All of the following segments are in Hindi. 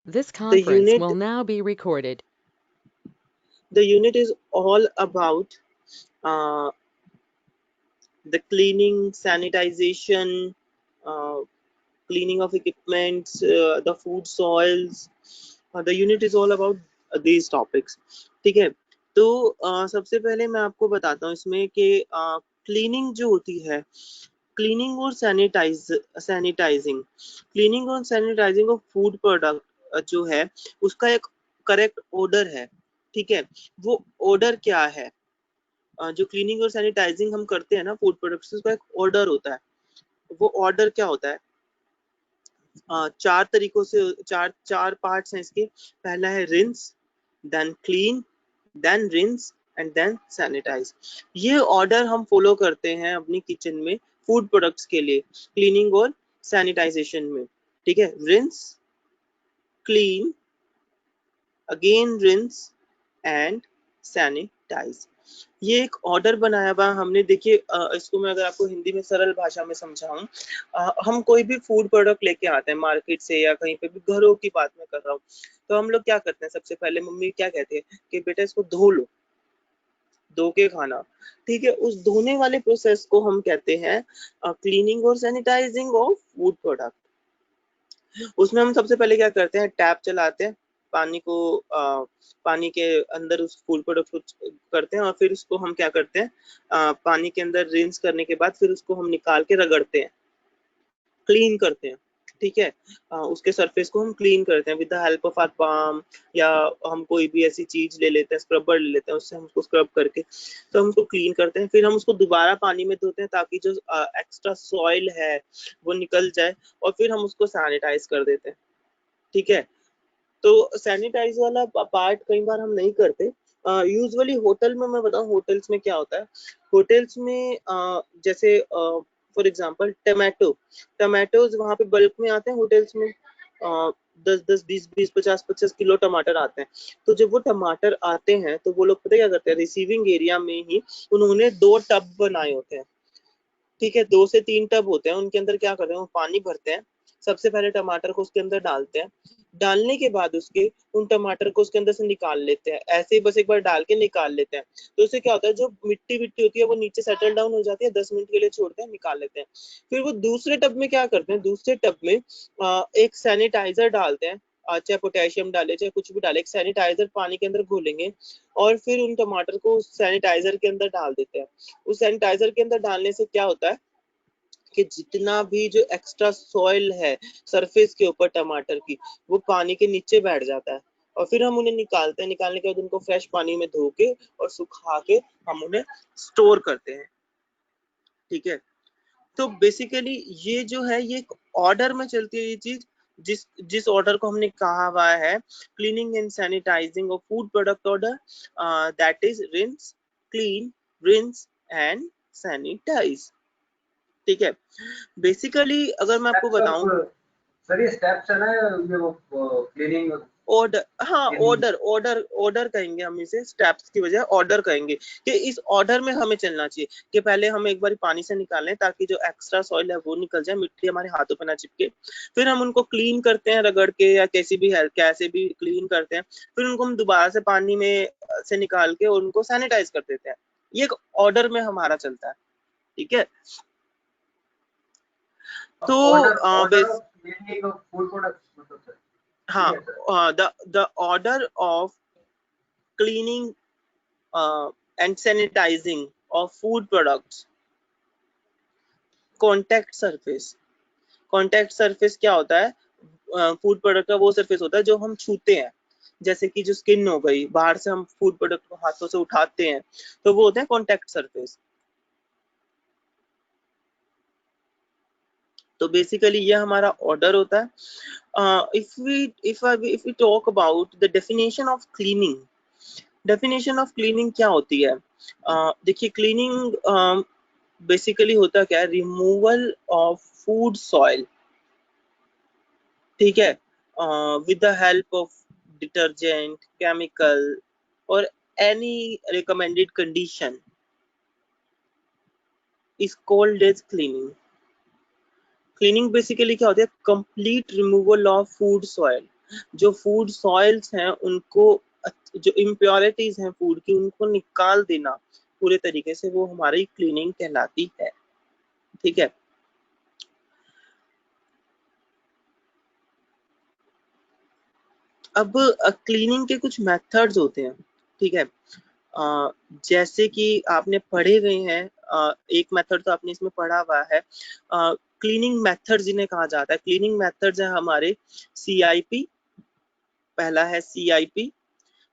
This The conference unit will now be recorded. the unit is all about uh, the cleaning, sanitization, uh, cleaning of equipments, the food soils. The unit is all about these topics. ठीक है, तो सबसे पहले मैं आपको बताता हूँ इसमें कि क्लीनिंग जो होती है, क्लीनिंग और सैनिटाइजिंग, क्लीनिंग और सैनिटाइजिंग ऑफ फूड प्रोडक्ट जो है उसका एक करेक्ट ऑर्डर है। ठीक है, वो ऑर्डर क्या है? जो क्लीनिंग और सैनिटाइजिंग हम करते हैं ना फूड प्रोडक्ट्स, उसका एक ऑर्डर होता है। वो ऑर्डर क्या होता है? चार तरीकों से, चार चार पार्ट्स हैं इसके। पहला है rinse, then clean, then rinse and then sanitise. ये ऑर्डर हम फॉलो करते हैं अपनी किचन में फूड प्रोडक्ट्स के लिए, क्लीनिंग और सैनिटाइजेशन में। ठीक है, rinse, clean, again rinse and sanitise. ये एक ऑर्डर बनाया हुआ हमने। देखिए इसको मैं अगर आपको हिंदी में सरल भाषा में समझाऊं, हम कोई भी फूड प्रोडक्ट लेके आते हैं मार्केट से या कहीं पे भी, घरों की बात मैं कर रहा हूँ, तो हम लोग क्या करते हैं? सबसे पहले मम्मी क्या कहती है कि बेटा इसको धो लो, धो के खाना। ठीक है, उस धोने वाले प्रोसेस को हम कहते हैं क्लीनिंग और सैनिटाइजिंग ऑफ फूड प्रोडक्ट। उसमें हम सबसे पहले क्या करते हैं? टैप चलाते हैं, पानी को पानी के अंदर उस फूड प्रोडक्ट को करते हैं, और फिर उसको हम क्या करते हैं? पानी के अंदर रिंस करने के बाद फिर उसको हम निकाल के रगड़ते हैं, क्लीन करते हैं। ठीक है, उसके सरफेस को हम क्लीन करते हैं with the help of our palm, या हम कोई भी ऐसी चीज ले लेते हैं, स्क्रबर ले लेते हैं, उससे हम उसको स्क्रब करके तो हम उसको क्लीन करते हैं। फिर हम उसको दोबारा पानी में धोते हैं ताकि जो एक्स्ट्रा सॉइल है वो निकल जाए, और फिर हम उसको सैनिटाइज कर देते हैं। ठीक है, तो सैनिटाइज वाला पार्ट कई बार हम नहीं करते। यूजुअली होटल में, मैं बताऊं होटल्स में क्या होता है? होटल्स में जैसे फॉर एग्जांपल टमाटोज वहां पे बल्क में आते हैं होटल्स में। 10-10, 20-20, 50-50 किलो टमाटर आते हैं। तो जब वो टमाटर आते हैं तो वो लोग पता क्या करते हैं? रिसीविंग एरिया में ही उन्होंने 2 टब बनाए होते हैं। ठीक है, 2 से 3 टब होते हैं, उनके अंदर क्या करते हैं? वो पानी भरते हैं, सबसे पहले टमाटर को उसके अंदर डालते हैं, डालने के बाद उसके उन टमाटर को उसके अंदर से निकाल लेते हैं, ऐसे ही बस एक बार डाल के निकाल लेते हैं। तो उससे क्या होता है? जो मिट्टी विट्टी होती है वो नीचे सेटल डाउन हो जाती है, 10 मिनट के लिए छोड़ते हैं, निकाल लेते हैं। फिर वो दूसरे टब में क्या करते हैं? दूसरे टब में एक सैनिटाइजर डालते हैं, चाहे पोटेशियम डाले चाहे कुछ भी डाले, एक सैनिटाइजर पानी के अंदर घोलेंगे, और फिर उन टमाटर को उस सैनिटाइजर के अंदर डाल देते हैं। उस सैनिटाइजर के अंदर डालने से क्या होता है कि जितना भी जो एक्स्ट्रा सॉइल है सरफेस के ऊपर टमाटर की, वो पानी के नीचे बैठ जाता है, और फिर हम उन्हें निकालते हैं। निकालने के बाद उनको फ्रेश पानी में धो के और सुखा के हम उन्हें स्टोर करते हैं। ठीक है, तो बेसिकली ये जो है ये एक ऑर्डर में चलती है ये चीज। जिस जिस ऑर्डर को हमने कहा हुआ है cleaning and sanitising of food product order, that is rinse, clean, rinse and sanitise. ठीक है, बेसिकली अगर मैं आपको स्टेप्स बताऊं, ऑफ सर, ये स्टेप्स है ना, ये वो क्लीनिंग ऑर्डर, हाँ क्लीनिंग। ऑर्डर ऑर्डर ऑर्डर कहेंगे हम इसे, स्टेप्स की बजाय ऑर्डर कहेंगे, कि इस ऑर्डर में हमें चलना चाहिए कि पहले हम एक बार पानी से निकाल लें ताकि जो एक्स्ट्रा सॉइल है वो निकल जाए, मिट्टी हमारे हाथों पे ना चिपके। फिर हम उनको क्लीन करते हैं रगड़ के, या कैसे भी हेल्प कैसे भी क्लीन करते हैं। फिर उनको हम दोबारा से पानी में से निकाल के उनको सैनिटाइज कर देते हैं। ये एक ऑर्डर में हमारा चलता है। ठीक है, तो order order base, of cleaning of food products, मतलब सर हाँ, ठीक है sir. The order of cleaning and sanitizing of food products। Contact surface, contact surface क्या होता है? फूड प्रोडक्ट का वो सरफेस होता है जो हम छूते हैं, जैसे कि जो स्किन हो गई, बाहर से हम फूड प्रोडक्ट को हाथों से उठाते हैं, तो वो होते हैं कॉन्टेक्ट सरफेस। तो बेसिकली ये हमारा ऑर्डर होता है। If we talk about the definition of cleaning, definition of cleaning क्या होती है? देखिए क्लीनिंग बेसिकली होता क्या है? Removal of food soil. ठीक है, with the help of detergent, chemical और any recommended condition is called as cleaning. Cleaning basically क्या होती है? Complete removal of food soil. जो फूड सॉइल्स हैं उनको, जो इम्प्योरिटीज हैं फूड की, उनको निकाल देना पूरे तरीके से, वो हमारी क्लीनिंग कहलाती है। ठीक है। अब क्लीनिंग के कुछ मेथड्स होते हैं। ठीक है। जैसे कि आपने पढ़े हुए हैं, एक मेथड तो आपने इसमें पढ़ा हुआ है, क्लीनिंग मेथड जिन्हें कहा जाता है। क्लीनिंग मेथड्स है हमारे CIP। पहला है CIP,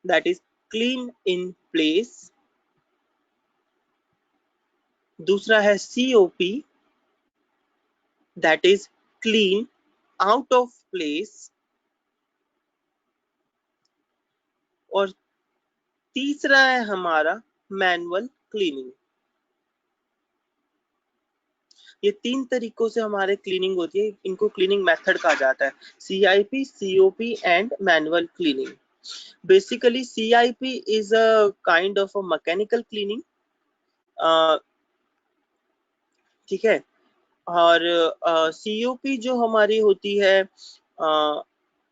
that is clean in place. दूसरा है COP, that is clean out of place. और तीसरा है हमारा मैनुअल क्लीनिंग। ये 3 तरीकों से हमारे क्लीनिंग होती है, इनको क्लीनिंग मेथड कहा जाता है। CIP, COP and manual cleaning. Basically CIP is a kind of a mechanical cleaning. ठीक है। और COP जो हमारी होती है,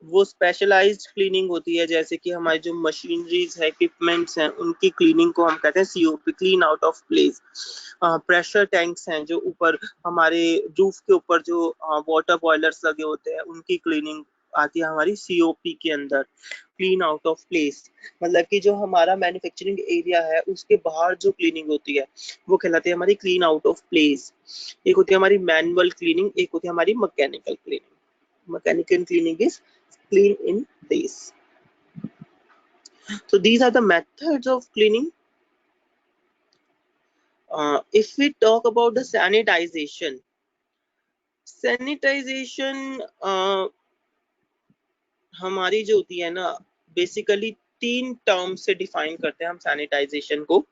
वो स्पेशलाइज्ड क्लीनिंग होती है, जैसे कि हमारी जो मशीनरीज है, इक्विपमेंट्स हैं, उनकी क्लीनिंग को हम कहते हैं COP, clean out of place. Pressure tanks हैं जो ऊपर हमारे रूफ के ऊपर जो वाटर बॉयलर्स लगे होते हैं, उनकी क्लीनिंग आती है हमारी COP के अंदर, क्लीन आउट ऑफ प्लेस। मतलब कि जो हमारा मैन्युफैक्चरिंग एरिया है उसके बाहर जो क्लीनिंग होती है वो कहलाती है हमारी क्लीन आउट ऑफ प्लेस। एक होती है हमारी मैनुअल क्लीनिंग, एक होती है हमारी mechanical cleaning. Mechanical cleaning is clean in place. So these are the methods of cleaning. If we talk about the sanitization, हमारी जो होती है ना, बेसिकली 3 टर्म से डिफाइन करते हैं हम सैनिटाइजेशन को।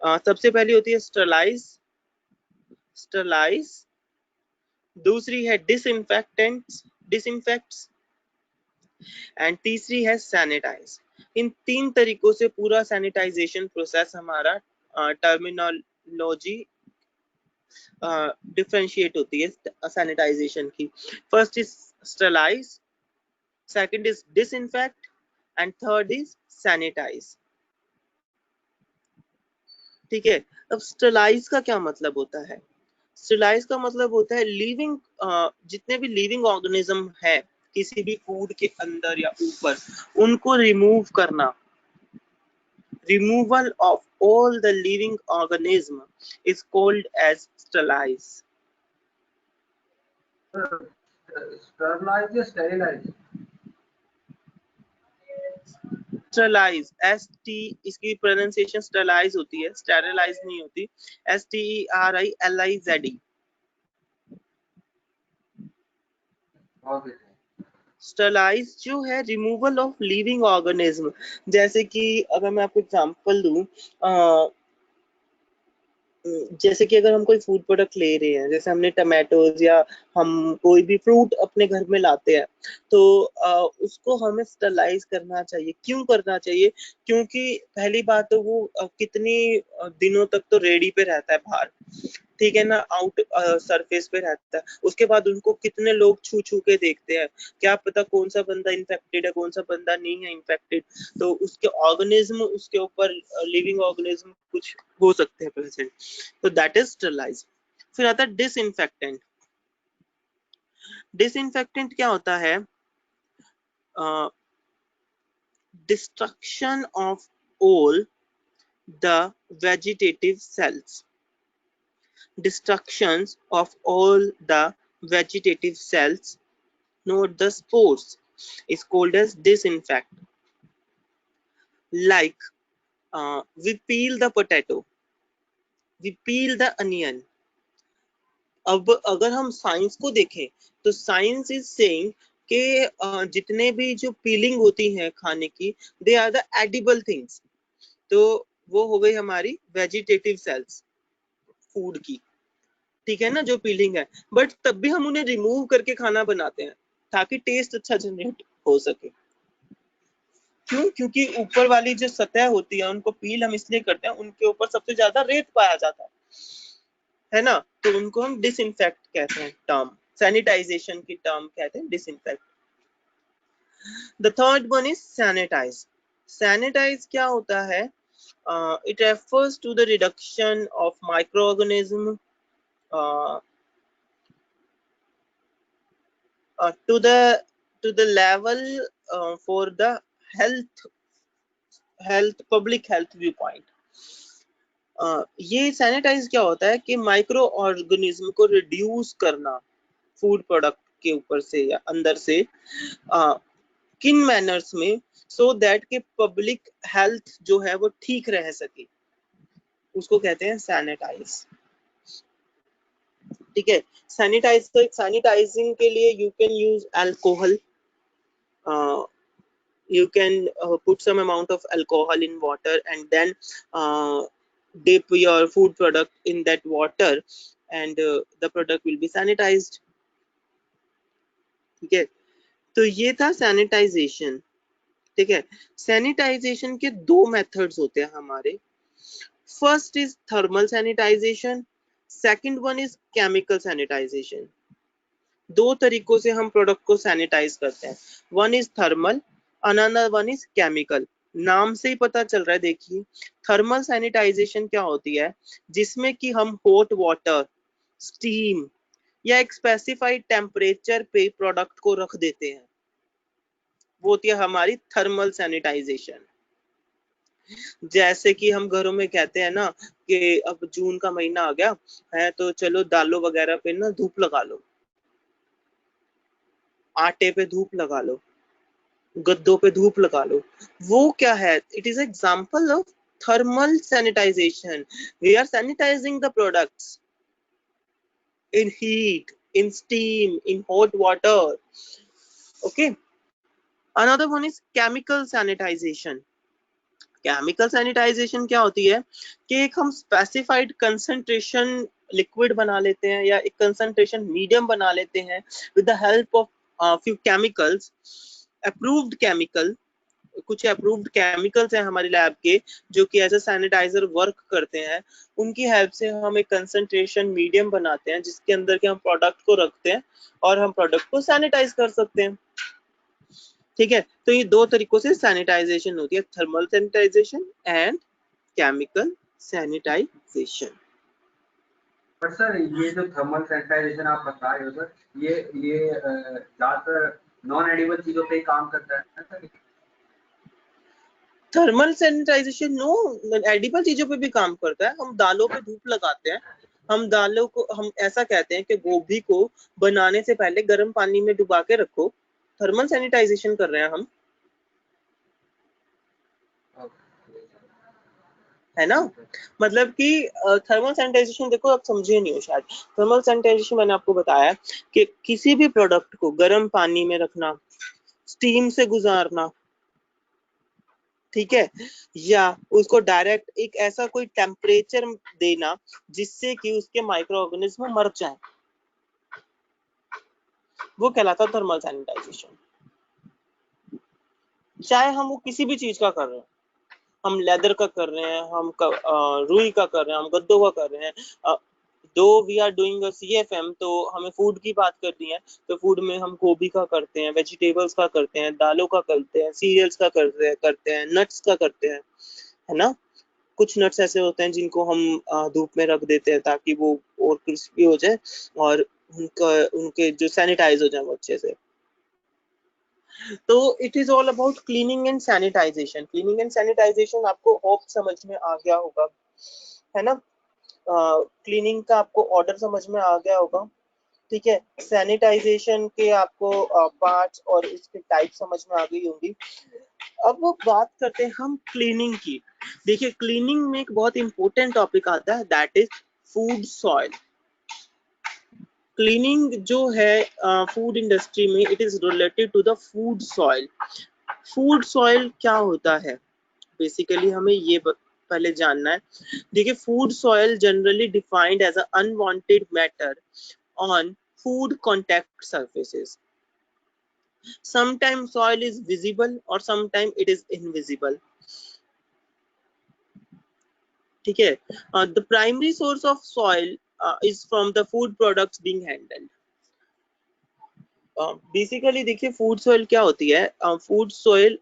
सबसे पहली होती है स्टरलाइज। दूसरी है डिसइंफेक्ट्स एंड तीसरी है सैनिटाइज। इन 3 तरीकों से पूरा सैनिटाइजेशन प्रोसेस हमारा टर्मिनोलॉजी डिफरेंशिएट होती है सैनिटाइजेशन की। First is sterilise, second is disinfect and third is sanitise. ठीक है। अब स्टरलाइज का क्या मतलब होता है? स्टरलाइज का मतलब होता है लिविंग, जितने भी लिविंग ऑर्गेनिज्म है किसी भी फूड के अंदर या ऊपर, उनको रिमूव करना। Removal of all the living organism is called as sterilize. Sterilize या sterilize? Sterilize, ST, इसकी प्रोनाउंसिएशन sterilize होती है, sterilize नहीं होती। STERILIZE। Okay. स्टरलाइज जो है रिमूवल ऑफ लिविंग ऑर्गेनिज्म। जैसे कि अगर मैं आपको एग्जांपल दूं, जैसे कि अगर हम कोई फूड प्रोडक्ट ले रहे हैं, जैसे हमने टमाटोज या हम कोई भी फ्रूट अपने घर में लाते हैं, तो उसको हमें स्टरलाइज करना चाहिए। क्यों करना चाहिए? क्योंकि पहली बात तो वो कितनी दिनों तक तो रेडी पे रहता है बाहर, ठीक है ना, आउट सरफेस पे रहता है। उसके बाद उनको कितने लोग छू छू के देखते हैं, क्या पता कौन सा बंदा इन्फेक्टेड है, कौन सा बंदा नहीं है इन्फेक्टेड। तो उसके ऑर्गेनिज्म, उसके ऊपर लिविंग ऑर्गेनिज्म कुछ हो सकते हैं प्रेजेंट, तो दैट इज स्टरलाइज। फिर आता है डिसइंफेक्टेंट। डिसइंफेक्टेंट क्या होता है? Destruction of all the vegetative cells. Destructions of all the vegetative cells, not the spores, is called as disinfect. Like we peel the potato, we peel the onion. अब अगर हम साइंस को देखें तो साइंस इज सेइंग कि जितने भी जो पीलिंग होती है खाने की, they are the edible things. तो वो हो गई हमारी वेजिटेटिव सेल्स फूड की, ठीक है ना, जो पीलिंग है। बट तब भी हम उन्हें रिमूव करके खाना बनाते हैं ताकि टेस्ट अच्छा जनरेट हो सके। क्यों? क्योंकि ऊपर वाली जो सतह होती है उनको पील हम इसलिए करते हैं, उनके ऊपर सबसे ज्यादा रेत पाया जाता है ना, तो उनको हम डिसइंफेक्ट कहते हैं। टर्म सैनिटाइजेशन की टर्म कहते हैं disinfect. The third one is sanitise. Sanitise क्या होता है? It refers to the reduction of microorganism to the level for the public health viewpoint. ये सैनिटाइज क्या होता है कि माइक्रो ऑर्गेनिज्म को रिड्यूस करना फूड प्रोडक्ट के ऊपर से या अंदर से किन मैनर्स में, सो दैट के पब्लिक हेल्थ जो है वो ठीक रह सके, उसको कहते हैं सैनिटाइज। ठीक है, सैनिटाइजिंग के लिए you can use alcohol, you can put some amount of alcohol in water and then dip your food product in that water and the product will be sanitized. ठीक है, तो ये था सैनिटाइजेशन। ठीक है, सैनिटाइजेशन के दो मेथड्स होते हैं हमारे। First is thermal sanitisation, second one is chemical sanitisation. दो तरीकों से हम प्रोडक्ट को सैनिटाइज करते हैं, one is thermal, another one is chemical. नाम से ही पता चल रहा है, देखिए थर्मल सैनिटाइजेशन क्या होती है, जिसमें कि हम हॉट वाटर, स्टीम या एक स्पेसिफाइड टेम्परेचर पे प्रोडक्ट को रख देते हैं, वो होती है हमारी थर्मल सैनिटाइजेशन। जैसे कि हम घरों में कहते हैं ना कि अब जून का महीना आ गया है तो चलो दालों वगैरह पे ना धूप लगा लो, आटे पे धूप लगा लो, गद्दों पे धूप लगा लो। वो क्या है? It is example of thermal sanitisation. We are sanitising the products in heat, in steam, in hot water. Okay. Another one is chemical sanitization. Chemical sanitisation क्या होती है कि एक हम स्पेसिफाइड कंसंट्रेशन लिक्विड बना लेते हैं या एक कंसंट्रेशन मीडियम बना लेते हैं with the help of few chemicals, approved chemical. कुछ अप्रूव्ड केमिकल्स हैं हमारी लैब के जो कि एज अ सैनिटाइजर वर्क करते हैं, उनकी हेल्प से हम एक कंसंट्रेशन मीडियम बनाते हैं जिसके अंदर के हम प्रोडक्ट को रखते हैं और हम प्रोडक्ट को सैनिटाइज कर सकते हैं। ठीक है, तो ये दो तरीकों से सैनिटाइजेशन होती है, thermal sanitisation and chemical sanitisation. पर सर ये जो थर्मल सैनिटाइजेशन आप बता रहे हो सर, ये ज्यादातर नॉन एडिबल चीजों पे ही काम करता है ना सर? थर्मल सैनिटाइजेशन नो, एडिबल चीजों पे भी काम करता है। हम दालों पे धूप लगाते हैं, हम दालों को, हम ऐसा कहते हैं कि गोभी को बनाने से पहले गर्म पानी में डुबा के रखो, थर्मल सैनिटाइजेशन कर रहे हैं हम, है ना। मतलब कि थर्मल सैनिटाइजेशन, देखो आप समझे नहीं हो शायद। थर्मल सैनिटाइजेशन मैंने आपको बताया कि किसी भी प्रोडक्ट को गर्म पानी में रखना, स्टीम से गुजारना, ठीक है, या उसको डायरेक्ट एक ऐसा कोई टेम्परेचर देना जिससे कि उसके माइक्रो ऑर्गेनिज्म मर जाए, वो कहलाता है थर्मल सैनिटाइजेशन। चाहे हम वो किसी भी चीज का कर रहे हैं, हम लेदर का कर रहे हैं, हम रुई का कर रहे हैं, हम गद्दों का कर रहे हैं। दो वी आर डूइंग CFM, तो हमें फूड की बात करनी है, तो फूड में हम गोभी का करते हैं, वेजिटेबल्स का करते हैं, दालों का करते हैं, सीरियल्स का करते हैं, नट्स का करते हैं, है ना। कुछ नट्स ऐसे होते हैं जिनको हम धूप में रख देते हैं ताकि वो और क्रिस्पी हो जाए और उनके जो सैनिटाइज हो जाए वो अच्छे से। तो it is all about cleaning and sanitisation. Cleaning and sanitisation आपको होप समझ में आ गया होगा, है ना। क्लीनिंग का आपको ऑर्डर समझ में आ गया होगा, ठीक है। सैनिटाइजेशन के आपको पार्ट्स और इसके टाइप समझ में आ गई होंगी। अब वो बात करते हैं हम क्लीनिंग की। देखिए क्लीनिंग में एक बहुत इंपॉर्टेंट टॉपिक आता है, that is food soil. Cleaning जो है फूड इंडस्ट्री में, it is related to the food soil. Food soil क्या होता है बेसिकली, हमें ये पहले जानना है। देखिए food soil generally defined as a unwanted matter on food contact surfaces. Sometimes soil is visible or sometimes it is invisible. ठीक है, the primary source of soil is from the food products being handled. Basically देखिए फूड सॉइल क्या होती है। फूड सॉइल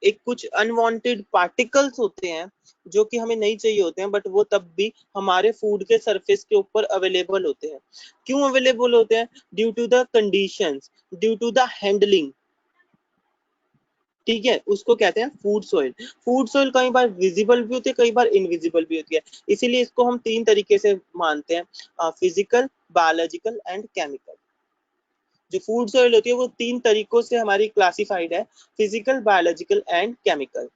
एक कुछ अनवांटेड पार्टिकल्स होते हैं जो कि हमें नहीं चाहिए होते हैं, बट वो तब भी हमारे फूड के सरफेस के ऊपर अवेलेबल होते हैं। क्यों अवेलेबल होते हैं? Due to the conditions, due to the handling. ठीक है, उसको कहते हैं फूड सॉइल। फूड सॉइल कई बार विजिबल भी होती है, कई बार इनविजिबल भी होती है। इसीलिए इसको हम तीन तरीके से मानते हैं, फिजिकल, बायोलॉजिकल एंड केमिकल। जो फूड सॉइल होती है वो तीन तरीकों से हमारी क्लासिफाइड है, फिजिकल, बायोलॉजिकल एंड केमिकल।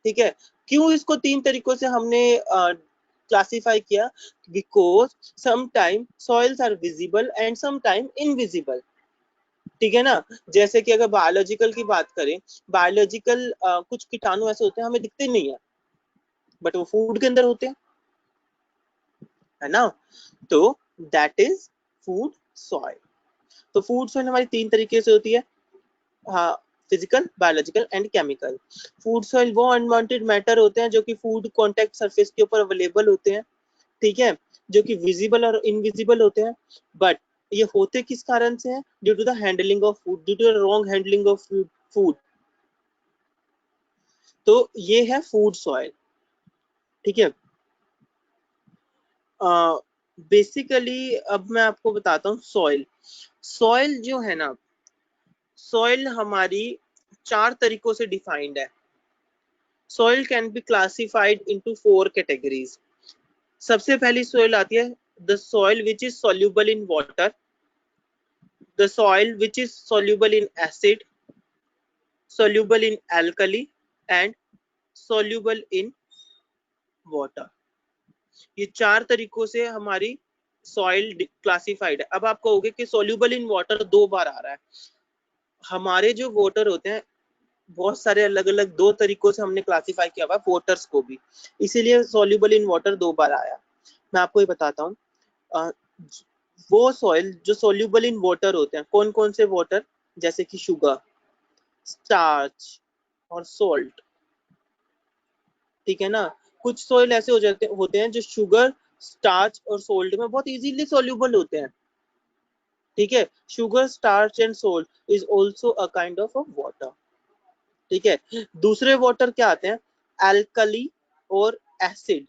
ठीक है, क्यों इसको तीन तरीकों से हमने क्लासिफाई किया? Because some time soils are visible and some time invisible. ठीक है ना। जैसे कि अगर बायोलॉजिकल की बात करें, बायोलॉजिकल कुछ कीटाणु ऐसे होते हैं हमें दिखते नहीं है, बट वो फूड के अंदर होते हैं, है ना। तो दैट इज फूड सॉइल। तो फूड सॉइल हमारी तीन तरीके से होती है, हाँ, physical, biological and chemical. Food soil वो अनवांटेड मैटर होते हैं जो कि फूड कांटेक्ट सरफेस के ऊपर अवेलेबल होते हैं, ठीक है, जो कि विजिबल और इनविजिबल होते हैं। बट ये होते किस कारण से हैं? Due to the handling of food, due to the wrong handling of food. तो ये है फूड सॉइल। ठीक है, बेसिकली अब मैं आपको बताता हूँ सॉइल। सॉइल जो है ना, सॉइल हमारी चार तरीकों से डिफाइंड है। Soil can be classified into four categories. सबसे पहली सॉइल आती है the soil which is soluble in water, the soil which is soluble in acid, soluble in alkali and soluble in water। ये चार तरीकों से हमारी सॉइल क्लासिफाइड है। अब आप कहोगे कि soluble in water दो बार आ रहा है। हमारे जो वाटर होते हैं बहुत सारे अलग अलग दो तरीकों से हमने क्लासिफाई किया हुआ है वाटर्स को भी, इसीलिए soluble in water दो बार आया। मैं आपको ये बताता हूँ, वो सॉइल जो soluble in water होते हैं, कौन कौन से वाटर? जैसे कि शुगर, स्टार्च और सोल्ट। ठीक है ना। कुछ सॉइल ऐसे हो जाते होते हैं जो शुगर, स्टार्च और सोल्ट में बहुत इजीली सॉल्युबल होते हैं। ठीक है, sugar, starch and salt is also a kind of a water. ठीक है, दूसरे वाटर क्या आते हैं? एल्कली और एसिड।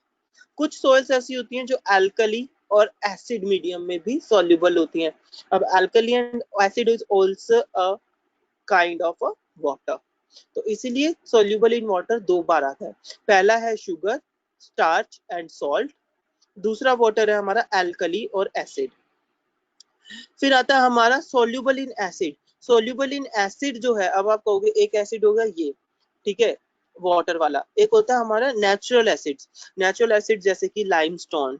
कुछ सॉइल्स ऐसी होती हैं जो एल्कली और एसिड मीडियम में भी सॉल्युबल होती हैं। अब alkali and acid is also a kind of a water. तो इसीलिए सॉल्युबल इन वाटर दो बार आता है। पहला है शुगर, स्टार्च एंड सॉल्ट। दूसरा वाटर है हमारा एल्कली और एसिड। फिर आता है हमारा soluble in acid. Soluble in acid जो है, अब आप कहोगे एक एसिड होगा ये, ठीक है, वाटर वाला। एक होता है हमारा नेचुरल एसिड्स। नेचुरल एसिड जैसे कि limestone,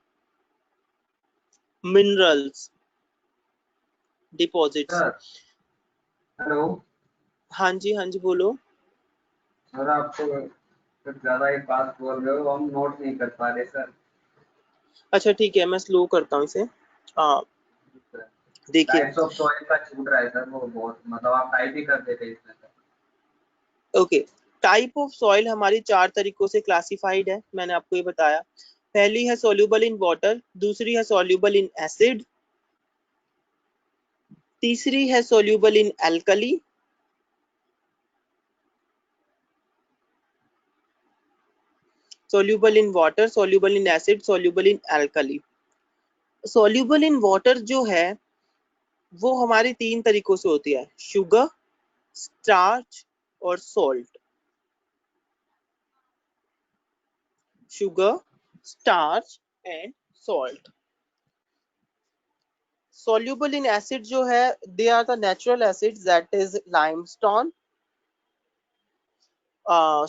minerals, deposits. Sir hello. हाँ जी, हाँ जी, बोलो। सर आप तो कुछ ज्यादा ही फास्ट बोल रहे हो, हम नोट नहीं कर पा रहे सर। अच्छा ठीक है, मैं स्लो करता हूँ इसे। हाँ, देखिए, टाइप्स ऑफ सॉइल का छूट रहा है सर, वो बहुत मतलब आप टाइप ही कर देते इसमें sir. Okay, type of soil हमारी चार तरीकों से क्लासिफाइड है, मैंने आपको ये बताया। पहली है सॉल्युबल इन वाटर, दूसरी है सॉल्युबल इन एसिड, तीसरी है soluble in alkali, soluble in water, soluble in acid, soluble in alkali. Soluble in water जो है वो हमारी तीन तरीकों से होती है, शुगर, स्टार्च और salt. Sugar, starch and salt. soluble in acid जो है, they are the natural acids, that is limestone,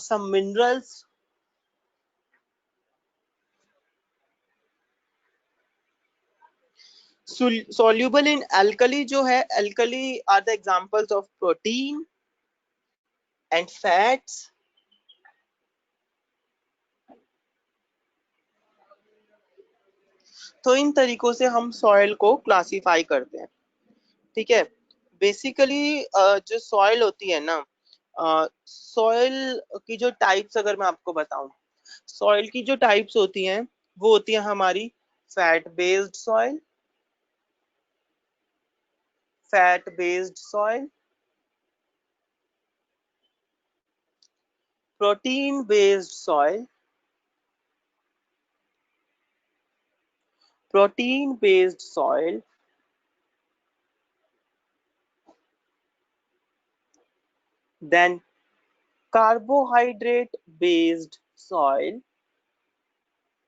some minerals, soluble in alkali जो है, alkali are the examples of protein and fats। तो इन तरीकों से हम सॉइल को क्लासिफाई करते हैं। ठीक है, बेसिकली जो सॉइल होती है ना, सॉइल की जो टाइप्स अगर मैं आपको बताऊं, सॉइल की जो टाइप्स होती हैं वो होती है हमारी fat based soil, fat based soil, protein based soil, protein based soil, then carbohydrate based soil,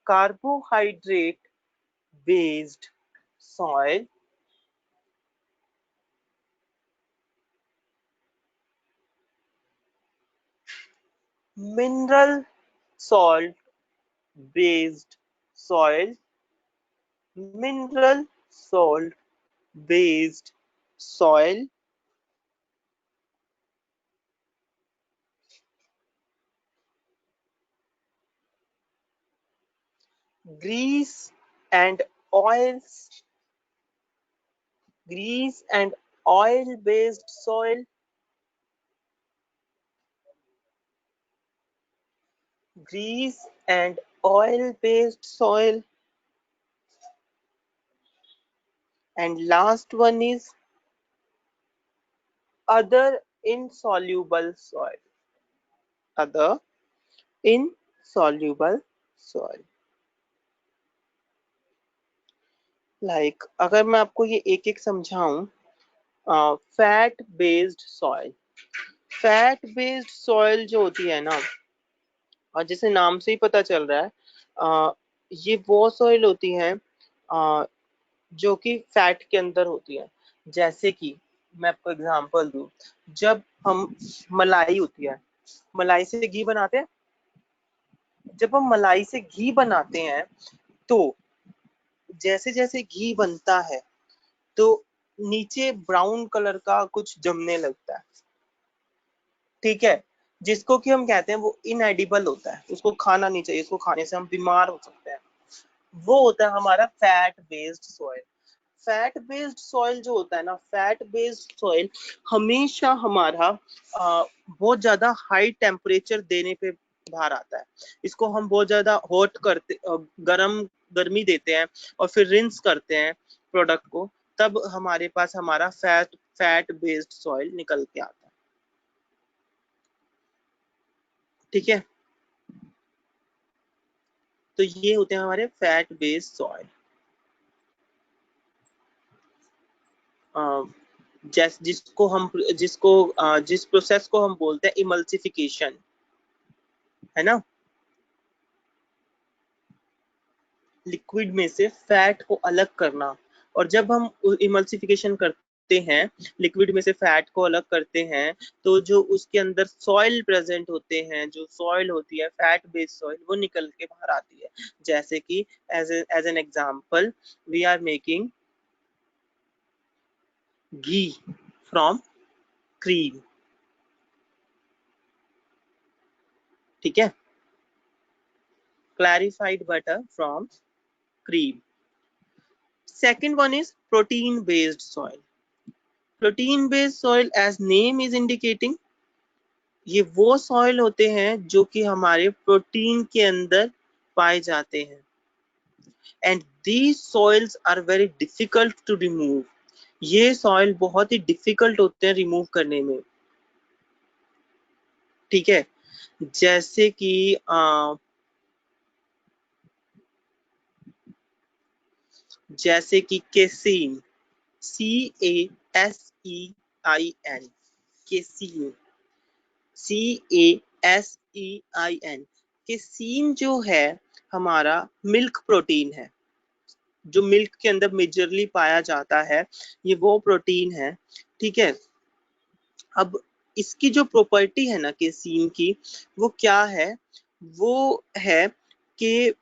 carbohydrate based soil, mineral salt based soil, mineral salt based soil, grease and oils, grease and oil based soil, grease and oil based soil, and last one is other insoluble soil, other insoluble soil. Like अगर मैं आपको ये एक एक समझाऊं, fat based soil, fat based soil जो होती है ना, और जैसे नाम से ही पता चल रहा है, ये वो सॉइल होती है जो कि फैट के अंदर होती है। जैसे कि मैं आपको एग्जांपल दूं, जब हम मलाई होती है, मलाई से घी बनाते हैं, जब हम मलाई से घी बनाते हैं तो जैसे जैसे घी बनता है तो नीचे ब्राउन कलर का कुछ जमने लगता है, ठीक है, जिसको कि हम कहते हैं वो इनएडिबल होता है, उसको खाना नहीं चाहिए, उसको खाने से हम बीमार हो सकते हैं। वो होता है हमारा fat based soil. Fat based soil जो होता है ना, फैट बेस्ड सॉइल हमेशा हमारा बहुत ज्यादा हाई टेम्परेचर देने पे बाहर आता है। इसको हम बहुत ज्यादा हॉट करते, गर्मी देते हैं और फिर रिंस करते हैं प्रोडक्ट को, तब हमारे पास हमारा फैट बेस्ड सॉइल निकल के आता है, ठीक है। तो ये होते हैं हमारे फैट बेस्ड सॉइल। जिस प्रोसेस को हम बोलते हैं इमल्सिफिकेशन, है ना, लिक्विड में से फैट को अलग करना। और जब हम इमल्सिफिकेशन करते हैं, लिक्विड में से फैट को अलग करते हैं, तो जो उसके अंदर सॉइल प्रेजेंट होते हैं, जो सॉइल होती है फैट बेस्ड सॉइल, वो निकल के बाहर आती है। जैसे कि as an example we are making ghee from cream, ठीक है, clarified butter from cream. Second one is protein based soil. Protein based soil, as name is indicating, ये वो सॉइल होते हैं जो कि हमारे प्रोटीन के अंदर पाए जाते हैं। And these soils are very difficult to remove. ये सॉइल बहुत ही डिफिकल्ट होते हैं रिमूव करने में, ठीक है। जैसे कि casein, CASEIN, casein, CASEIN, casein जो है हमारा मिल्क प्रोटीन है, जो मिल्क के अंदर मेजरली पाया जाता है, ये वो प्रोटीन है, ठीक है। अब इसकी जो प्रॉपर्टी है ना केसीन की, वो क्या है, वो है कि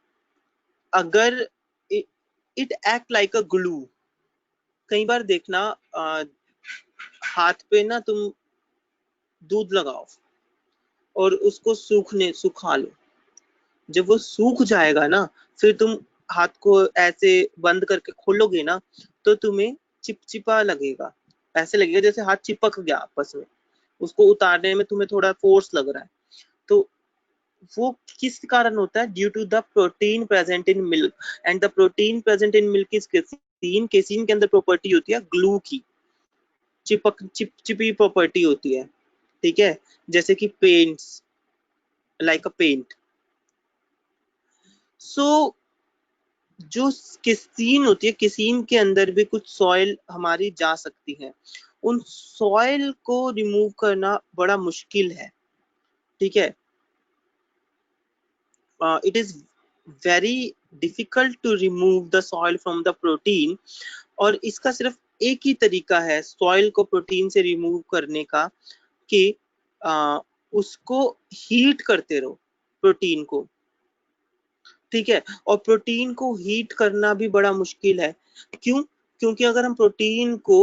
अगर it act like a glue, कई बार देखना हाथ पे ना तुम दूध लगाओ और उसको सुखा लो, जब वो सूख जाएगा ना, फिर तुम हाथ को ऐसे बंद करके खोलोगे ना, तो तुम्हें चिपचिपा लगेगा, ऐसे लगेगा जैसे हाथ चिपक गया आपस में, उसको उतारने में तुम्हें थोड़ा फोर्स लग रहा है। तो वो किस कारण होता है? Due to the protein present in milk, and the protein present in milk is casein. Casein के अंदर प्रॉपर्टी होती है ग्लू की, चिपचिपी प्रॉपर्टी होती है, ठीक है, जैसे कि पेंट्स, लाइक अ पेंट। सो जो किसीन होती है, किसीन के अंदर भी कुछ सॉइल हमारी जा सकती है, उन सॉइल को रिमूव करना बड़ा मुश्किल है, ठीक है। It is very difficult to remove the soil from the protein, और इसका सिर्फ एक ही तरीका है सॉइल को प्रोटीन से रिमूव करने का, कि उसको हीट करते रहो प्रोटीन को, ठीक है। और प्रोटीन को हीट करना भी बड़ा मुश्किल है। क्यों? क्योंकि अगर हम प्रोटीन को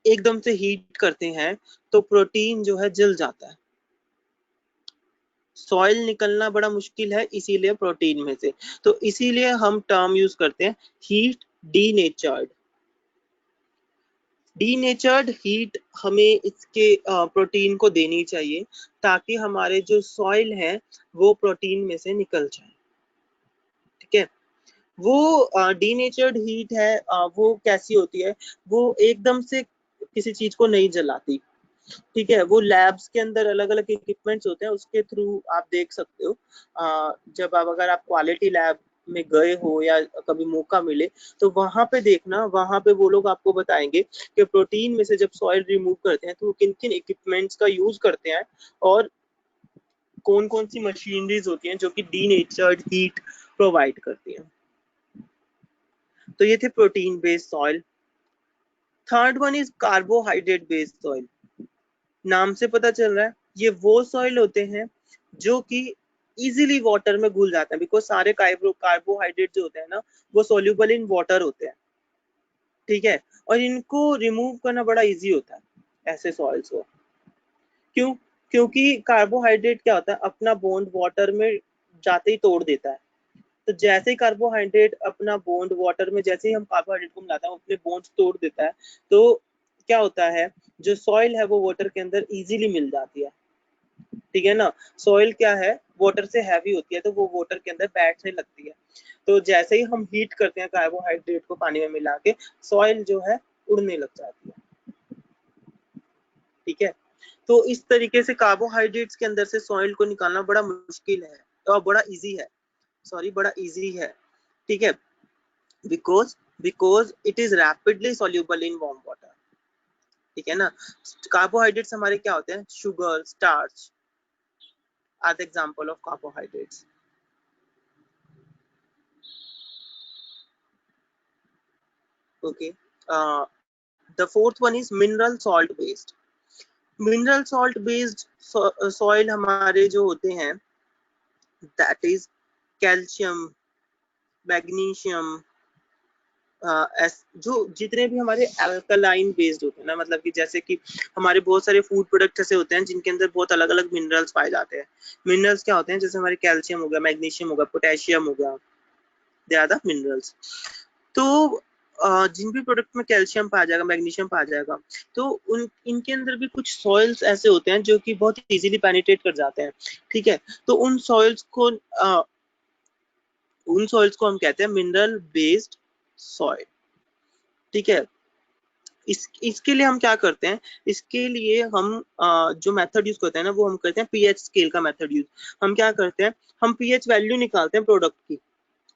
एकदम से हीट करते हैं तो प्रोटीन जो है जल जाता है, सॉइल निकलना बड़ा मुश्किल है इसीलिए प्रोटीन में से। तो इसीलिए हम टर्म यूज करते हैं हीट डीनेचर्ड। डीनेचर्ड हीट हमें इसके प्रोटीन को देनी चाहिए, ताकि हमारे जो सॉइल है वो प्रोटीन में से निकल जाए, ठीक है। वो डीनेचर्ड हीट है, वो कैसी होती है, वो एकदम से किसी चीज को नहीं जलाती, ठीक है। वो लैब्स के अंदर अलग अलग इक्विपमेंट्स होते हैं, उसके थ्रू आप देख सकते हो। जब आप, अगर आप क्वालिटी लैब में गए हो या कभी मौका मिले तो वहां पे देखना, वहां पे वो लोग आपको बताएंगे कि प्रोटीन में से जब सॉइल रिमूव करते हैं तो वो किन किन इक्विपमेंट्स का यूज करते हैं, और कौन कौन सी मशीनरीज होती हैं जो कि डीनेचर्ड हीट प्रोवाइड करती हैं। तो ये थे protein based soil. Third one is carbohydrate based soil. नाम से पता चल रहा है ये वो सॉइल होते हैं जो कि इजीली वाटर में घुल जाते हैं, बिकॉज सारे कार्बोहाइड्रेट जो होते हैं ना वो सोल्यूबल इन वाटर होते हैं, ठीक है। और इनको रिमूव करना बड़ा इजी होता है ऐसे सॉइल्स को। क्यों? क्योंकि कार्बोहाइड्रेट क्या होता है, अपना बॉन्ड वाटर में जाते ही तोड़ देता है। तो जैसे ही कार्बोहाइड्रेट अपना बॉन्ड वाटर में, जैसे ही हम कार्बोहाइड्रेट को मिलाते हैं अपने बॉन्ड तोड़ देता है, तो क्या होता है, जो सॉइल है वो वाटर के अंदर इजीली मिल जाती है, ठीक है ना। सॉइल क्या है, वाटर से हैवी होती है, तो वो वाटर के अंदर बैठने लगती है। तो जैसे ही हम हीट करते हैं कार्बोहाइड्रेट को पानी में मिला के, सॉइल जो है उड़ने लग जाती है, ठीक है। तो इस तरीके से कार्बोहाइड्रेट्स के अंदर से सॉइल को निकालना बड़ा मुश्किल है, तो बड़ा इजी है, सॉरी बड़ा इजी है, ठीक है। Because it is rapidly soluble in warm water, ठीक है ना। कार्बोहाइड्रेट्स हमारे क्या होते हैं, sugar, starch are the example of carbohydrates. Okay, the fourth one is mineral salt based. Mineral salt based soil हमारे जो होते हैं, दैट इज कैल्शियम, मैग्नीशियम, जो जितने भी हमारे अल्कलाइन बेस्ड होते हैं ना, मतलब कि जैसे कि हमारे बहुत सारे फूड प्रोडक्ट ऐसे होते हैं जिनके अंदर बहुत अलग अलग मिनरल्स पाए जाते हैं। मिनरल्स क्या होते हैं, जैसे हमारे कैल्शियम हो गया, मैग्नीशियम हो गया, पोटेशियम हो गया, दे आर द मिनरल्स। तो जिन भी प्रोडक्ट में कैल्शियम पाया जाएगा, मैग्नीशियम पाया जाएगा, तो उन इनके अंदर भी कुछ सॉइल्स ऐसे होते हैं जो कि बहुत इजीली पेनिट्रेट कर जाते हैं, ठीक है। तो उन सॉइल्स को हम कहते हैं मिनरल बेस्ड सॉइल, ठीक है। इसके लिए हम क्या करते हैं, इसके लिए हम जो मेथड यूज करते हैं ना, वो हम करते हैं पीएच स्केल का मेथड यूज। हम क्या करते हैं, हम पीएच वैल्यू निकालते हैं प्रोडक्ट की।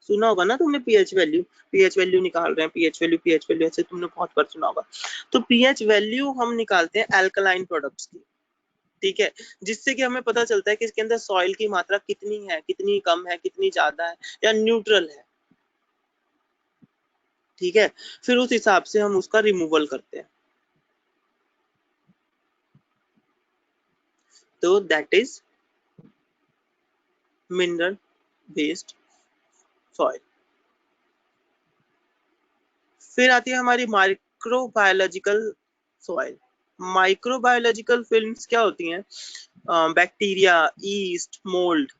सुना होगा ना तुमने पीएच वैल्यू निकाल रहे हैं, पीएच वैल्यू ऐसे तुमने बहुत बार सुना होगा। तो पीएच वैल्यू हम निकालते हैं अल्कलाइन प्रोडक्ट्स की, ठीक है, जिससे कि हमें पता चलता है कि इसके अंदर सॉइल की मात्रा कितनी है, कितनी कम है, कितनी ज्यादा है, या न्यूट्रल है, ठीक है। फिर उस हिसाब से हम उसका रिमूवल करते हैं। तो that is mineral based soil. फिर आती है हमारी माइक्रोबायोलॉजिकल सॉइल। माइक्रोबायोलॉजिकल फिल्म्स क्या होती हैं, bacteria, yeast, mould,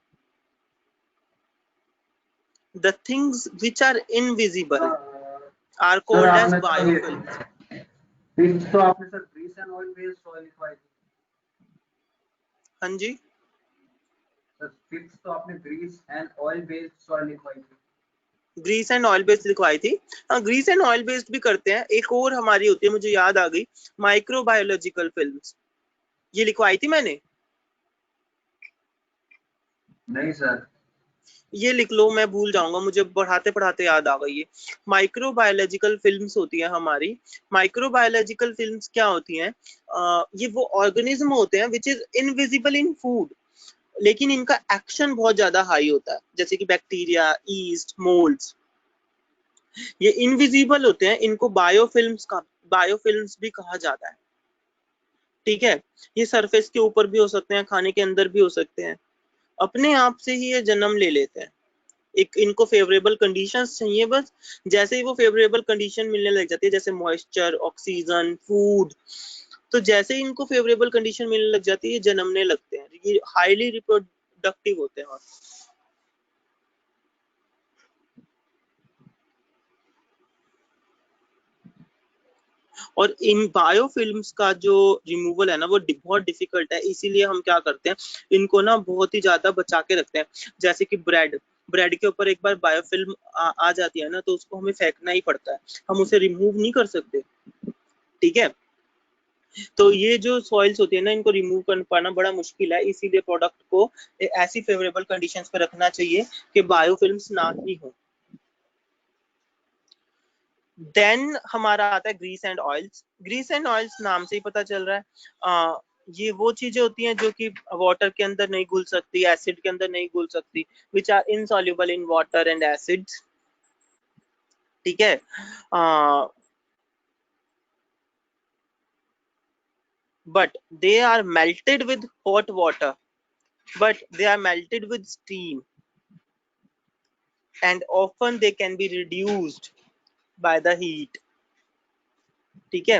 the things which are invisible are sir called as आपने सर ये बायोफिल्म्स। फिफ्थ तो आपने sir grease and oil based soil लिखवाई थी। हाँ जी, सर फिफ्थ तो आपने grease and oil based soil लिखवाई थी। ग्रीस एंड ऑयल बेस्ड लिखवाई थी। हाँ, ग्रीस एंड ऑयल बेस्ड भी करते हैं। एक और हमारी होती है, मुझे याद आ गई, माइक्रोबायोलॉजिकल फिल्म्स, ये लिखवाई थी मैंने। नहीं सर। ये लिख लो, मैं भूल जाऊंगा, मुझे पढ़ाते पढ़ाते याद आ गई है। माइक्रोबायोलॉजिकल फिल्म्स होती है हमारी। माइक्रोबायोलॉजिकल फिल्म्स क्या होती हैं? ये वो ऑर्गेनिज्म होते हैं which is invisible in food, लेकिन इनका एक्शन बहुत ज्यादा हाई होता है, जैसे कि बैक्टीरिया, ईस्ट, मोल्ड्स। ये इनविजिबल होते हैं, इनको बायोफिल्म्स भी कहा जाता है। ठीक है, ये सरफेस के ऊपर भी हो सकते हैं, खाने के अंदर भी हो सकते हैं, अपने आप से ही ये जन्म ले लेते हैं। एक इनको फेवरेबल कंडीशंस चाहिए बस। जैसे ही वो फेवरेबल कंडीशन मिलने लग जाती है, जैसे मॉइस्चर, ऑक्सीजन, फूड, तो जैसे ही इनको फेवरेबल कंडीशन मिलने लग जाती है, जन्मने लगते हैं। ये हाईली रिप्रोडक्टिव होते हैं। और इन बायोफिल्म्स का जो रिमूवल है ना, वो बहुत डिफिकल्ट है, इसीलिए हम क्या करते हैं, इनको ना बहुत ही ज्यादा बचा के रखते हैं। जैसे कि ब्रेड, ब्रेड के ऊपर एक बार बायोफिल्म आ जाती है ना, तो उसको हमें फेंकना ही पड़ता है, हम उसे रिमूव नहीं कर सकते। ठीक है, तो ये जो सॉइल्स होती है ना, इनको रिमूव कर पाना बड़ा मुश्किल है, इसीलिए प्रोडक्ट को ऐसी फेवरेबल कंडीशंस पे रखना चाहिए कि बायोफिल्म्स ना ही हो। देन हमारा आता है grease and oils. Grease and oils नाम से ही पता चल रहा है, ये वो चीजें होती हैं जो कि वाटर के अंदर नहीं घुल सकती, एसिड के अंदर नहीं घुल सकती, which are insoluble in water and acids. ठीक है, but they are melted with hot water, but they are melted with steam, and often they can be reduced by the heat. ठीक है,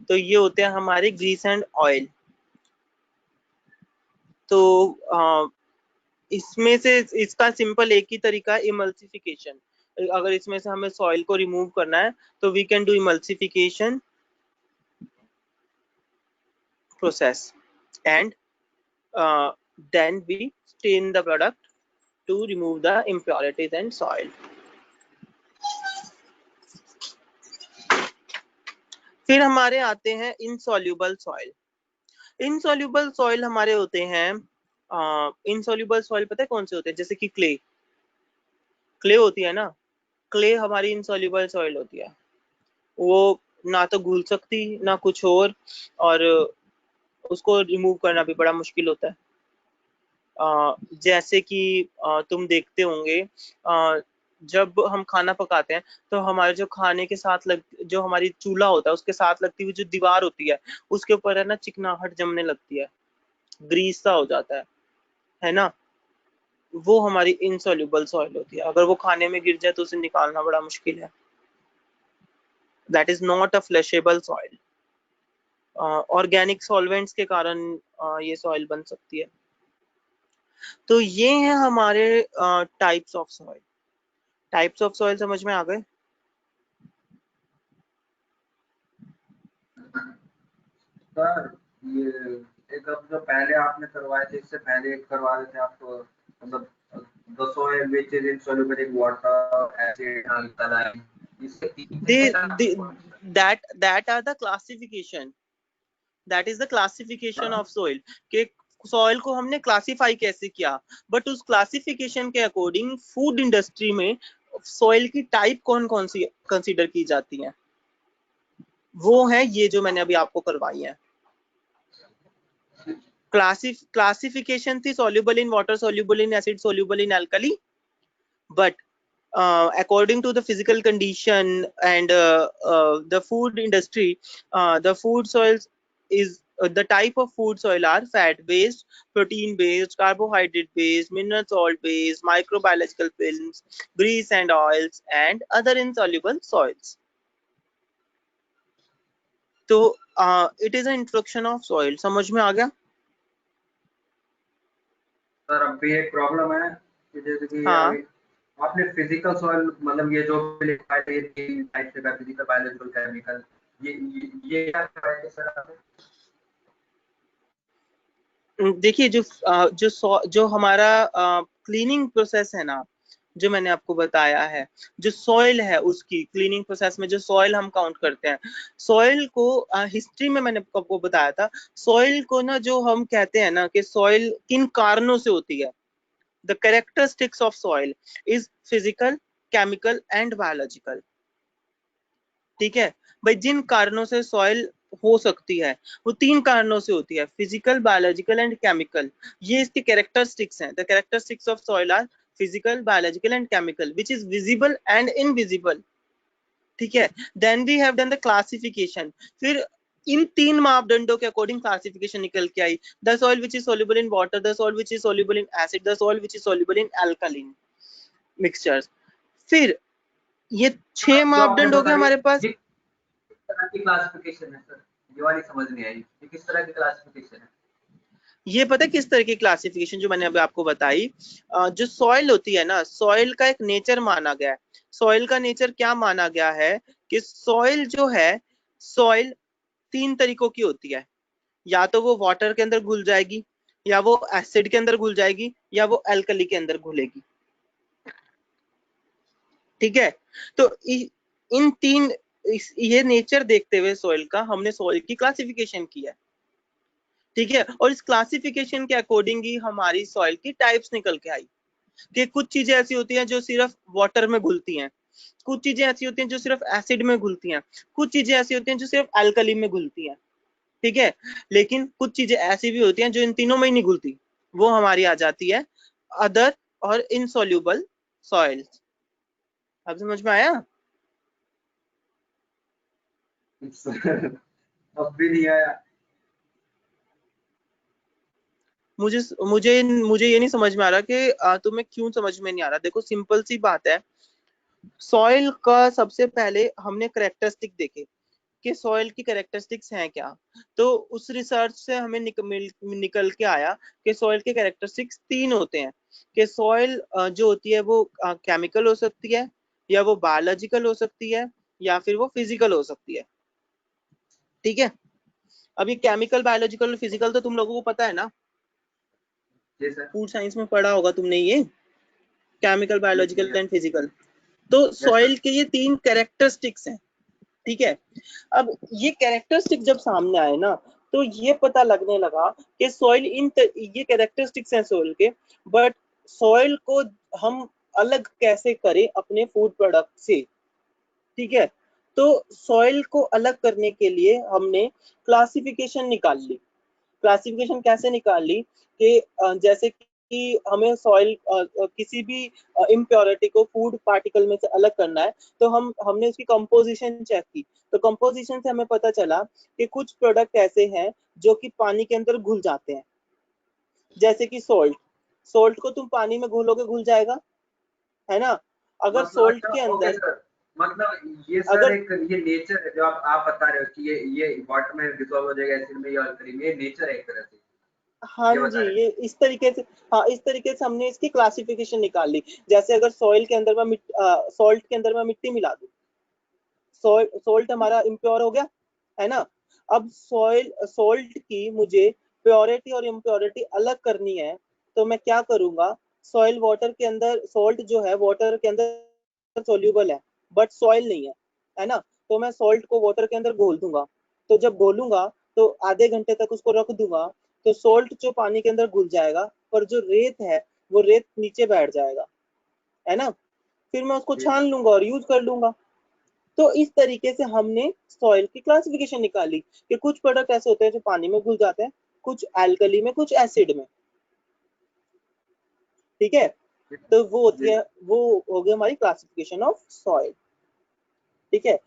तो ये होते हैं हमारे ग्रीस एंड ऑयल। तो इसमें से इसका सिंपल एक ही तरीका है, इमल्सिफिकेशन। अगर इसमें से हमें सॉइल को रिमूव करना है, तो we can do emulsification process, and then we stain the product to remove the impurities and soil. फिर हमारे आते हैं इनसॉल्युबल सॉइल। इनसॉल्युबल सॉइल हमारे होते हैं, इनसॉल्युबल सॉइल पता है कौन से होते हैं? जैसे कि क्ले, क्ले होती है ना, क्ले हमारी इनसॉल्युबल सॉइल होती है। वो ना तो घुल सकती ना कुछ और उसको रिमूव करना भी बड़ा मुश्किल होता है। जैसे कि तुम देखते होंगे, जब हम खाना पकाते हैं, तो हमारे जो खाने के साथ जो हमारी चूल्हा होता है, उसके साथ लगती हुई जो दीवार होती है, उसके ऊपर है ना चिकनाहट जमने लगती है, ग्रीस सा हो जाता है ना, वो हमारी इनसॉल्युबल सॉइल होती है। अगर वो खाने में गिर जाए तो उसे निकालना बड़ा मुश्किल है। That is not a फ्लैशेबल soil. Organic solvents के कारण ये सॉइल बन सकती है। तो ये है हमारे types of soil. Types of soil समझ में आ गए? सर ये एक अब जो पहले आपने करवाए थे, इससे पहले एक करवा रहे थे आप, तो मतलब the soil which is insoluble in water, acid, alkaline, इससे तीन they, से चार they कौन सा है? that are the classification, that is the classification of soil, कि सॉइल को हमने क्लासिफाई कैसे किया, बट उस क्लासिफिकेशन के अकॉर्डिंग फूड इंडस्ट्री में सॉइल की टाइप कौन कौन सी कंसीडर की जाती है, वो है ये जो मैंने अभी आपको करवाई है। क्लासिफिकेशन थी soluble in water, soluble in acid, soluble in alkali, but according to the physical condition and the food industry, the food soils is the type of food soil are fat based, protein based, carbohydrate based, mineral salt based, microbiological films, grease and oils, and other insoluble soils. तो it is an introduction of soil, समझ में आ गया? सर अब भी एक प्रॉब्लम है कि जैसे कि हाँ, अभी आपने फिजिकल सॉइल मतलब ये जो लिखा है, ये तीन टाइप से, फिजिकल, बायोलॉजिकल, केमिकल, ये क्या है सर आपने? देखिए जो जो हमारा क्लीनिंग प्रोसेस है ना, जो मैंने आपको बताया है, जो सॉइल है उसकी क्लीनिंग प्रोसेस में जो सॉइल हम काउंट करते हैं, सॉइल को हिस्ट्री में मैंने आपको बताया था, सॉइल को ना जो हम कहते हैं ना कि सॉइल किन कारणों से होती है, the characteristics of soil is physical, chemical and biological. ठीक है भाई, जिन कारणों से सॉइल हो सकती है वो 3 कारणों से होती है, फिजिकल, बायोलॉजिकल एंड केमिकल। ये इसके कैरेक्टरिस्टिक्स हैं। The characteristics of soil are physical, biological and chemical which is visible and invisible. ठीक है, then we have done the classification. फिर इन 3 मापदंडों के अकॉर्डिंग क्लासिफिकेशन निकल के आई। The soil which is soluble in water, the soil which is soluble in acid, the soil which is soluble in alkaline mixtures. फिर ये 6 जो आपने मापदंड हो गए बताई हमारे पास। ये किस तरह की क्लासिफिकेशन है सर? ये वाली समझ नहीं आई, ये किस तरह की क्लासिफिकेशन है? ये पता है किस तरह की क्लासिफिकेशन जो मैंने अभी आपको बताई, जो सॉइल होती है ना, सॉइल का एक नेचर माना गया है। सॉइल का नेचर क्या माना गया है कि सॉइल जो है, सॉइल 3 तरीकों की होती है, या तो वो वाटर के अंदर घुल जाएगी, या वो एसिड के अंदर घुल जाएगी, या वो एल्कली के अंदर घुलेगी। ठीक है, तो इन 3 ये नेचर देखते हुए सॉइल का हमने सॉइल की क्लासिफिकेशन की है। ठीक है, और इस क्लासिफिकेशन के अकॉर्डिंग ही हमारी सॉइल की टाइप्स निकल के आई कि कुछ चीजें ऐसी होती हैं जो सिर्फ वाटर में घुलती हैं, कुछ चीजें ऐसी होती हैं जो सिर्फ एसिड में घुलती हैं, कुछ चीजें ऐसी होती हैं जो सिर्फ अल्कली में घुलती हैं। ठीक है, लेकिन कुछ चीजें ऐसी भी होती हैं जो इन तीनों में ही नहीं घुलती, वो हमारी आ जाती है अदर और इनसॉल्यूबल सॉइल्स। अब समझ में आया? अब भी नहीं आया। मुझे मुझे मुझे ये नहीं समझ में आ रहा कि तुम्हें क्यों समझ में नहीं आ रहा। देखो सिंपल सी बात है, सॉइल का सबसे पहले हमने करेक्टरिस्टिक देखे कि सॉइल की कैरेक्टरिस्टिक्स हैं क्या। तो उस रिसर्च से हमें निकल के आया कि सॉइल के कैरेक्टरिस्टिक्स 3 होते हैं, कि सॉइल जो होती है वो केमिकल हो सकती है, या वो बायोलॉजिकल हो सकती है, या फिर वो फिजिकल हो सकती है। ठीक है, अब ये केमिकल, बायोलॉजिकल और फिजिकल तो तुम लोगों को पता है ना, जी सर। फूड साइंस में पढ़ा होगा तुमने ये, chemical, biological yes. And physical. तो यस सर। सॉइल के ये 3 कैरेक्टरिस्टिक्स हैं। ठीक है, अब ये कैरेक्टरिस्टिक जब सामने आए ना, तो ये पता लगने लगा कि सॉइल ये कैरेक्टरिस्टिक्स हैं सॉइल के, बट सॉइल को हम अलग कैसे करें अपने फूड प्रोडक्ट से। ठीक है, तो सॉइल को अलग करने के लिए हमने क्लासिफिकेशन निकाल ली। क्लासिफिकेशन कैसे निकाल ली कि जैसे कि हमें सॉइल किसी भी इम्प्योरिटी को फूड पार्टिकल में से अलग करना है, तो हमने उसकी कंपोजिशन चेक की। तो कंपोजिशन से हमें पता चला कि कुछ प्रोडक्ट ऐसे हैं जो कि पानी के अंदर घुल जाते हैं, जैसे कि सोल्ट। सोल्ट को तुम पानी में घोलोगे घुल जाएगा, है ना। अगर मतलब सोल्ट अच्छा, के ओके अंदर, सर। मतलब ये सर अगर, एक ये नेचर है जो आप बता रहे हो कि ये वाटर में डिसॉल्व हो जाएगा, एसिड में या अल्कली में, ये नेचर है एक तरह से, हाँ ये जी, बता रहे ये इस तरीके से, हाँ इस तरीके से हमने इसकी क्लासिफिकेशन निकाल ली। जैसे अगर सॉइल के अंदर मैं सॉल्ट के अंदर मैं मिट्टी मिला दूं, सोल्ट हैं। हमारा इम्प्योर हो गया, है ना। अब सॉइल सोल्ट की मुझे प्योरिटी और इम्प्योरिटी अलग करनी है, तो मैं क्या करूंगा, सॉइल वाटर के अंदर, सोल्ट जो है वाटर के अंदर सोल्यूबल है बट सॉइल नहीं है ना, तो मैं सॉल्ट को वाटर के अंदर घोल दूंगा। तो जब घोलूंगा तो आधे घंटे तक उसको रख दूंगा, तो सोल्ट जो पानी के अंदर घुल जाएगा, पर जो रेत है वो रेत नीचे बैठ जाएगा, है ना। फिर मैं उसको जी छान सर। लूंगा और यूज कर लूंगा। तो इस तरीके से हमने सॉइल की क्लासिफिकेशन निकाली कि कुछ प्रोडक्ट ऐसे होते हैं जो पानी में घुल जाते हैं, कुछ अल्कली में, कुछ एसिड में। ठीक है, जी सर। तो वो होती जी। है, वो हो गई हमारी क्लासिफिकेशन ऑफ सॉइल। ठीक है,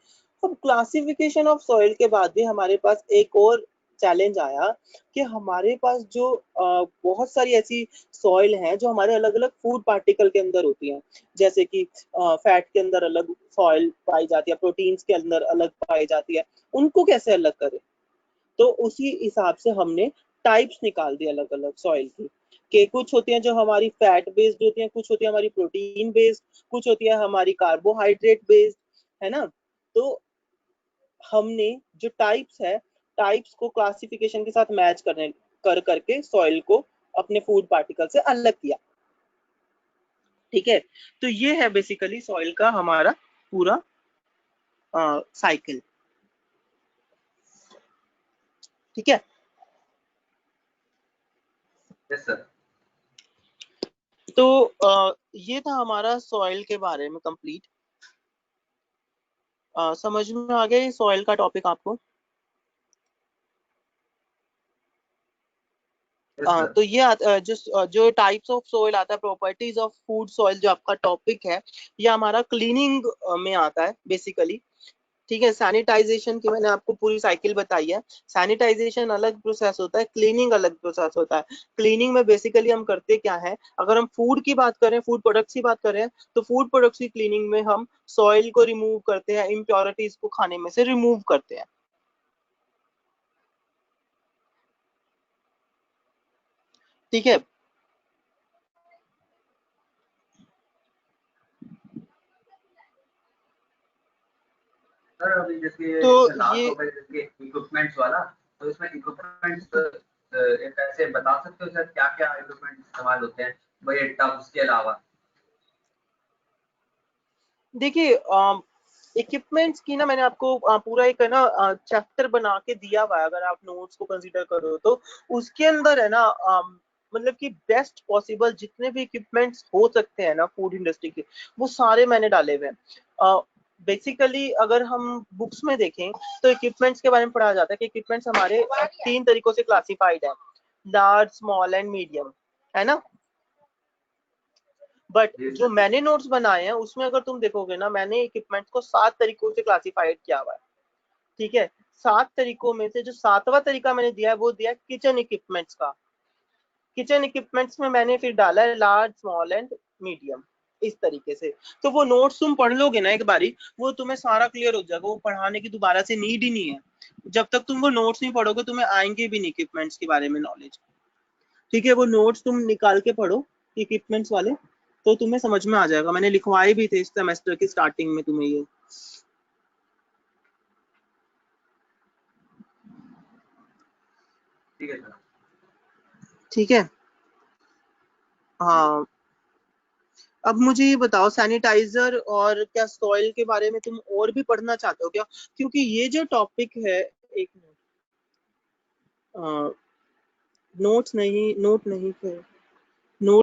अब क्लासिफिकेशन ऑफ सॉइल के बाद भी हमारे पास एक और चैलेंज आया कि हमारे पास जो बहुत सारी ऐसी सॉइल हैं जो हमारे अलग अलग फूड पार्टिकल के अंदर होती हैं, जैसे कि फैट के अंदर अलग सॉइल पाई जाती है, प्रोटीन्स के अंदर अलग पाई जाती है, उनको कैसे अलग करें। तो उसी हिसाब से हमने टाइप्स निकाल दी अलग अलग सॉइल की, कि कुछ होती हैं जो हमारी फैट बेस्ड होती हैं, कुछ होती है हमारी प्रोटीन बेस्ड, कुछ होती है हमारी कार्बोहाइड्रेट बेस्ड, है ना। तो हमने जो टाइप्स है, टाइप्स को क्लासिफिकेशन के साथ मैच करके सॉइल को अपने फूड पार्टिकल से अलग किया। ठीक है, तो ये है बेसिकली सॉइल का हमारा पूरा साइकिल। ठीक है, यस सर। तो ये था हमारा सॉइल के बारे में कंप्लीट। समझ में आ गया सॉइल का टॉपिक आपको? Yes sir. तो ये जो टाइप्स ऑफ सॉइल आता है, प्रॉपर्टीज ऑफ फूड सॉइल जो आपका टॉपिक है, ये हमारा क्लीनिंग में आता है बेसिकली। ठीक है, सैनिटाइजेशन की मैंने आपको पूरी साइकिल बताई है। सैनिटाइजेशन अलग प्रोसेस होता है, क्लीनिंग अलग प्रोसेस होता है। क्लीनिंग में बेसिकली हम करते क्या है, अगर हम फूड की बात करें, फूड प्रोडक्ट्स की बात करें, तो फूड प्रोडक्ट्स की क्लीनिंग में हम सॉइल को रिमूव करते हैं, इम्प्योरिटीज को खाने में से रिमूव करते हैं। ठीक है, सर अभी जैसे तो इसमें लास्ट ये टॉपिक जैसे इक्विपमेंट्स वाला, तो इसमें इक्विपमेंट्स एक ऐसे बता सकते हो सर क्या क्या इक्विपमेंट इस्तेमाल होते हैं भाई टब्स के अलावा? देखिए, इक्विपमेंट्स की ना मैंने आपको पूरा एक है ना चैप्टर बना के दिया हुआ है, अगर आप नोट्स को कंसीडर करो तो उसके अंदर है ना मतलब कि बेस्ट पॉसिबल जितने भी इक्विपमेंट्स हो सकते हैं ना फूड इंडस्ट्री के, वो सारे मैंने डाले हुए हैं। बेसिकली अगर हम बुक्स में देखें तो इक्विपमेंट्स के बारे में पढ़ा जाता है कि इक्विपमेंट्स हमारे 3 तरीकों से क्लासिफाइड है, लार्ज, स्मॉल एंड मीडियम, है ना। बट जी जो सर। मैंने नोट्स बनाए हैं उसमें अगर तुम देखोगे ना, मैंने इक्विपमेंट्स को 7 तरीकों से क्लासिफाइड किया हुआ है। ठीक है, 7 तरीकों में से जो 7वां तरीका मैंने दिया है वो दिया है किचन इक्विपमेंट्स का। किचन इक्विपमेंट्स में मैंने फिर डाला है लार्ज, स्मॉल एंड मीडियम, इस तरीके से। तो वो नोट्स तुम पढ़ लोगे ना एक बारी, वो तुम्हें सारा क्लियर हो जाएगा, वो पढ़ाने की दोबारा से नीड ही नहीं है। जब तक तुम वो नोट्स नहीं पढ़ोगे तुम्हें आएंगे भी नहीं इक्विपमेंट्स के बारे में नॉलेज। ठीक है, वो नोट्स तुम निकाल के पढ़ो इक्विपमेंट्स वाले, तो तुम्हें समझ में आ जाएगा। मैंने लिखवाए भी थे इस सेमेस्टर की स्टार्टिंग में तुम्हें ये। ठीक है सर। ठीक है, जी। हाँ। अब मुझे ये बताओ, सैनिटाइजर और क्या सॉइल के बारे में तुम और भी पढ़ना चाहते हो क्या? क्योंकि ये जो टॉपिक है, एक मिनट, नोट नहीं थे।